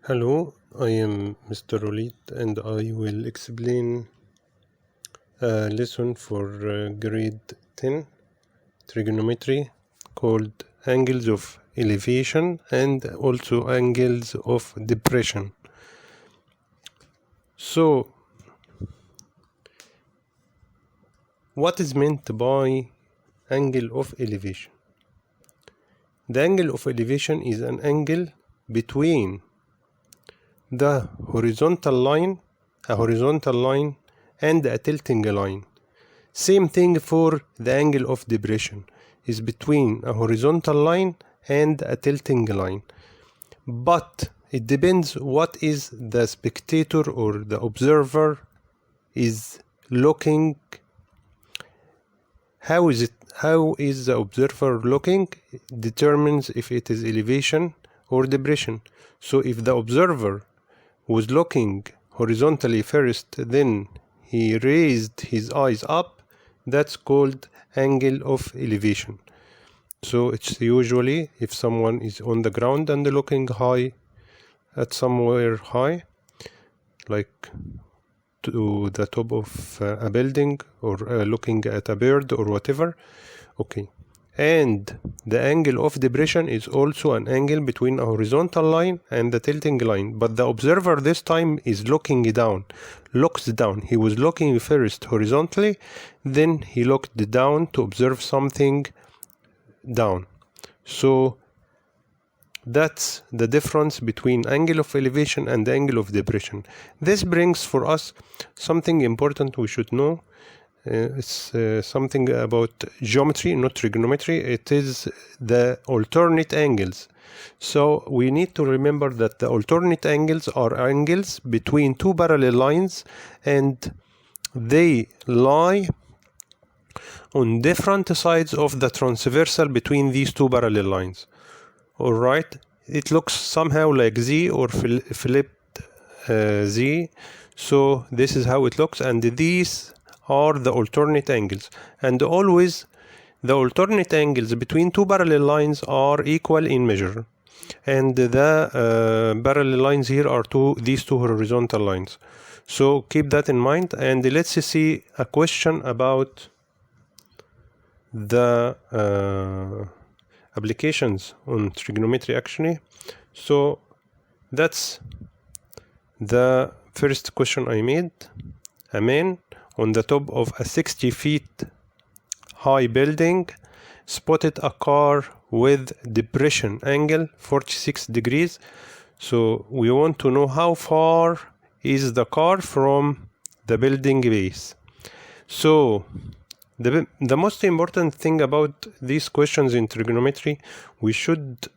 Hello, I am Mr. Rolit and I will explain a lesson for grade 10 trigonometry called angles of elevation and also angles of depression. So, what is meant by angle of elevation? The angle of elevation is an angle between the horizontal line, and a tilting line. Same thing for the angle of depression, is between a horizontal line and a tilting line. But it depends what is the spectator or the observer is looking. How is the observer looking determines if it is elevation or depression. So if the observer was looking horizontally first, then he raised his eyes up, that's called angle of elevation. So it's usually if someone is on the ground and looking high at somewhere high, like to the top of a building, or looking at a bird or whatever. Okay. And the angle of depression is also an angle between a horizontal line and the tilting line. But the observer this time is looks down. He was looking first horizontally, then he looked down to observe something down. So that's the difference between angle of elevation and the angle of depression. This brings for us something important we should know. It's something about geometry, not trigonometry. It is the alternate angles. So we need to remember that the alternate angles are angles between two parallel lines, and they lie on different sides of the transversal between these two parallel lines. Alright, it looks somehow like Z or flipped Z. So this is how it looks, and these are the alternate angles, and always the alternate angles between two parallel lines are equal in measure, and the parallel lines here are these two horizontal lines. So keep that in mind, and let's see a question about the applications on trigonometry actually. So that's the first question I made. A man on the top of a 60 feet high building spotted a car with depression angle 46 degrees. So we want to know how far is the car from the building base. So the most important thing about these questions in trigonometry, we should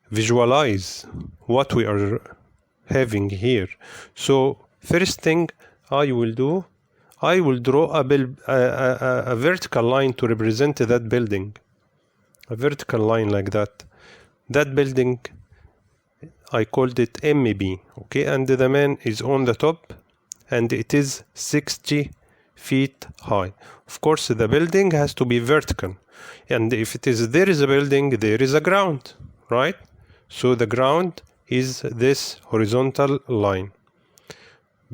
visualize what we are having here. So first thing I will do, I will draw a vertical line to represent that building. A vertical line like that. That building, I called it MB, okay? And the man is on the top, and it is 60 feet high. Of course, the building has to be vertical. And if there is a building, there is a ground, right? So the ground is this horizontal line,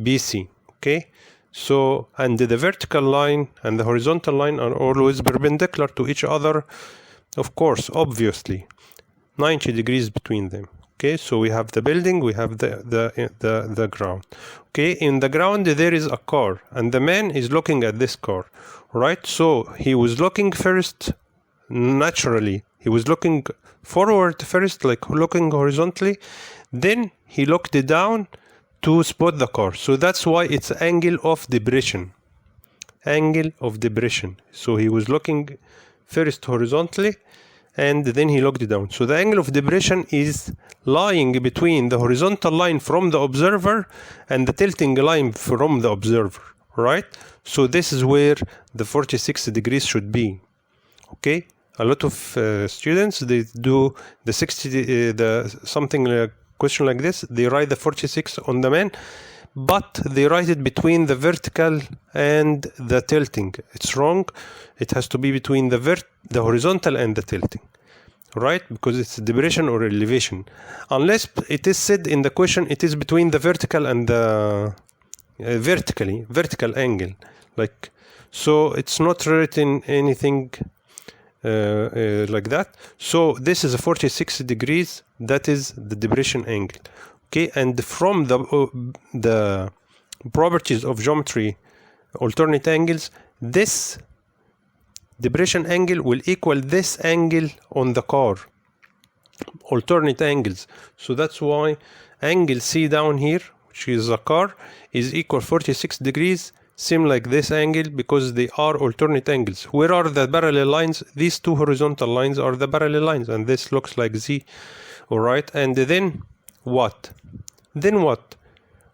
BC. Okay, so and the vertical line and the horizontal line are always perpendicular to each other, of course, obviously 90 degrees between them. Okay, so we have the building, we have the ground. Okay, in the ground there is a car, and the man is looking at this car, right? So he was looking first, naturally he was looking forward first, like looking horizontally, then he looked down to spot the car. So that's why it's angle of depression. Angle of depression. So he was looking first horizontally, and then he looked down. So the angle of depression is lying between the horizontal line from the observer and the tilting line from the observer, right? So this is where the 46 degrees should be. Okay, a lot of students, they do the 60, something like question like this, they write the 46 on the man, but they write it between the vertical and the tilting. It's wrong. It has to be between the horizontal and the tilting. right? Because it's depression or elevation, unless it is said in the question it is between the vertical and the vertical angle, like, so it's not written anything like that. So this is a 46 degrees, that is the depression angle. Okay, and from the properties of geometry alternate angles, this depression angle will equal this angle on the car, alternate angles. So that's why angle C down here, which is the car, is equal 46 degrees, same like this angle, because they are alternate angles. Where are the parallel lines? These two horizontal lines are the parallel lines, and this looks like Z. All right, and then what? Then what?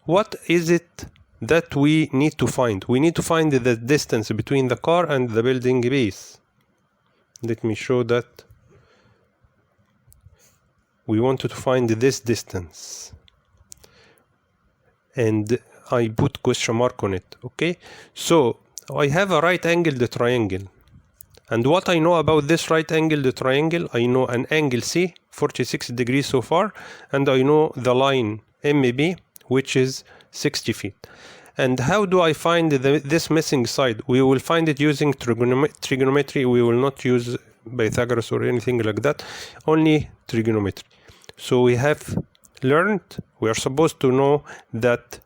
What is it that we need to find? We need to find the distance between the car and the building base. Let me show that. We wanted to find this distance, and I put question mark on it. Okay, so I have a right angled triangle, and what I know about this right angled triangle, I know an angle C 46 degrees so far, and I know the line MB, which is 60 feet. And how do I find this missing side? We will find it using trigonometry. We will not use Pythagoras or anything like that, only trigonometry. So we have learned, we are supposed to know that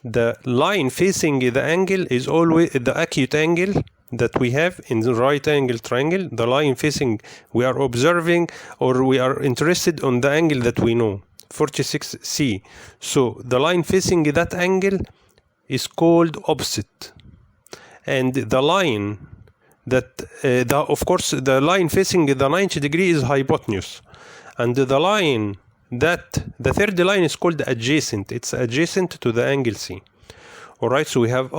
the line facing the angle is always the acute angle that we have in the right angle triangle. The line facing, we are observing, or we are interested on the angle that we know, 46C. So the line facing that angle is called opposite, and the line that of course the line facing the 90 degree is hypotenuse, and the line that the third line is called adjacent. It's adjacent to the angle C. All right, so we have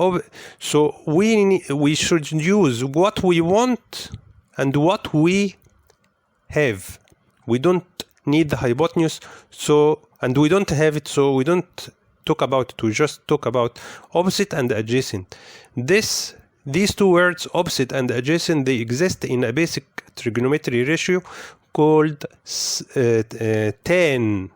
so we should use what we want and what we have. We don't need the hypotenuse, so, and we don't have it, so we don't talk about it. We just talk about opposite and adjacent. These two words, opposite and adjacent, they exist in a basic trigonometry ratio called tan.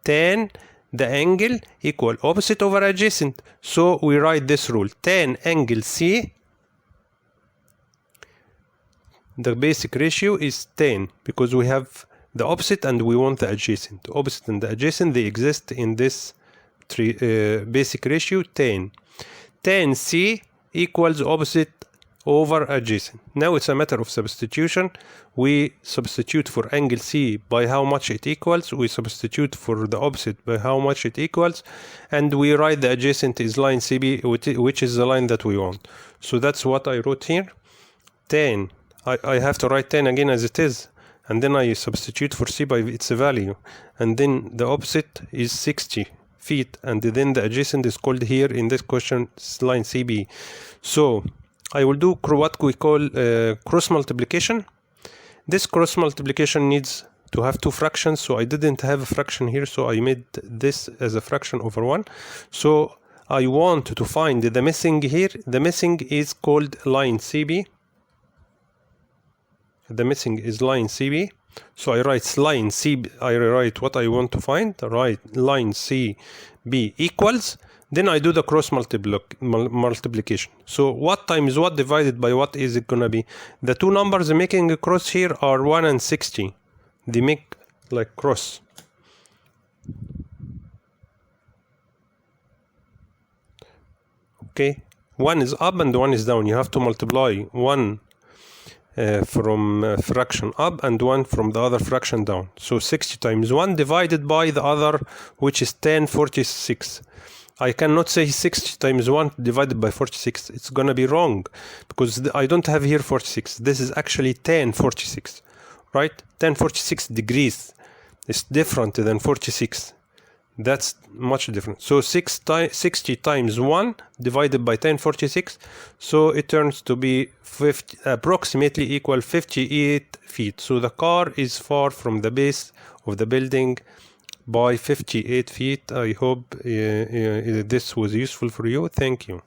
Tan, the angle, equal opposite over adjacent. So we write this rule: tan angle C, the basic ratio is tan, because we have the opposite and we want the adjacent. Opposite and the adjacent, they exist in this basic ratio, tan. Tan C equals opposite over adjacent. Now it's a matter of substitution. We substitute for angle C by how much it equals. We substitute for the opposite by how much it equals. And we write the adjacent is line CB, which is the line that we want. So that's what I wrote here. Tan. I have to write 10 again as it is. And then I substitute for C by its value. And then the opposite is 60 feet. And then the adjacent is called here in this question line CB. So I will do what we call cross multiplication. This cross multiplication needs to have two fractions, so I didn't have a fraction here, so I made this as a fraction over 1. So I want to find the missing here. The missing is called line CB. The missing is line CB. So I write line CB, I write what I want to find, right? Line CB equals, then I do the cross multiplication. So what times what divided by what is it gonna be? The two numbers making a cross here are 1 and 60. They make like cross. Okay, one is up and one is down. You have to multiply one from fraction up and one from the other fraction down. So 60 times 1 divided by the other, which is 1046. I cannot say 60 times 1 divided by 46. It's gonna be wrong, because I don't have here 46. This is actually 1046, right? 1046 degrees. It's different than 46. That's much different. So 60 times 1 divided by 1046. So it turns to be approximately equal 58 feet. So the car is far from the base of the building by 58 feet. I hope this was useful for you. Thank you.